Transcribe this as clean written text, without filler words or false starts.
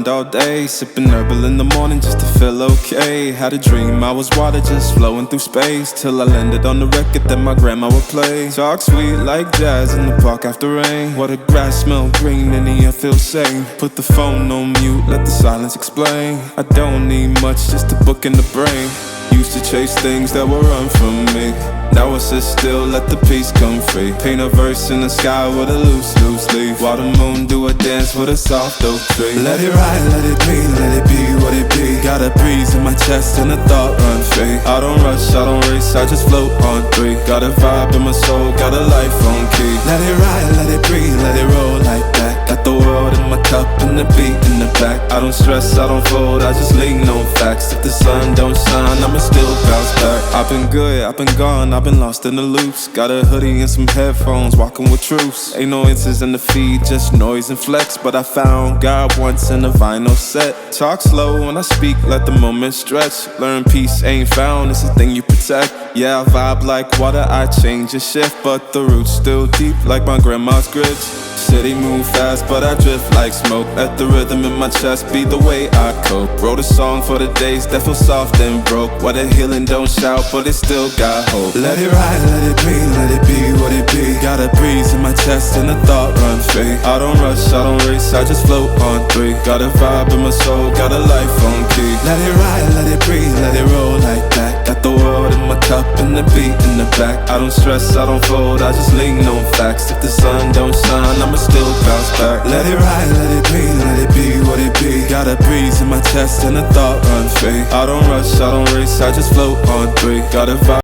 mind all day, sipping herbal in the morning just to feel okay. Had a dream I was water just flowing through space, till I landed on the record that my grandma would play. Talk sweet like jazz in the park after rain. Water grass smell green and the air feels sane. Put the phone on mute, let the silence explain. I don't need much, just a book in the brain. Used to chase things that would run from me. Now I sit still, let the peace come free. Paint a verse in the sky with a loose leaf. While the moon do a dance with a soft oak tree. Let it ride, let it be what it be. Got a breeze in my chest and a thought run free. I don't rush, I don't race, I just float on three. Got a vibe in my soul, got a life on key. Let it ride, let it breathe, let it roll like that. Got the world in my cup and the beat in the back. I don't stress, I don't fold, I just lean on facts. If the sun don't shine, I'ma still bounce back. I've been good, I've been gone, I've been lost in the loops. Got a hoodie and some headphones, walking with truths. Ain't no answers in the feed, just noise and flex. But I found God once in a vinyl set. Talk slow when I speak, let the moment stretch. Learn peace ain't found, it's a thing you protect. Yeah, I vibe like water, I change and shift, but the roots still deep like my grandma's grits. City move fast, but I drift like smoke. Let the rhythm in my chest be the way I cope. Wrote a song for the days that feel soft and broke. Where the healing don't shout, but it still got hope. Let it ride, let it breathe, let it be what it be. Got a breeze in my chest and a thought run free. I don't rush, I don't race, I just float on three. Got a vibe in my soul, got a life on key. Let it ride, let it breathe, let it roll like that. Got the world in my cup and the beat in the back. I don't stress, I don't fold, I just lean on facts. If the sun don't shine, I'ma still bounce back. Let it ride, let it breathe, let it be what it be. Got a breeze in my chest and a thought run free. I don't rush, I don't race, I just float on three. Got a vibe.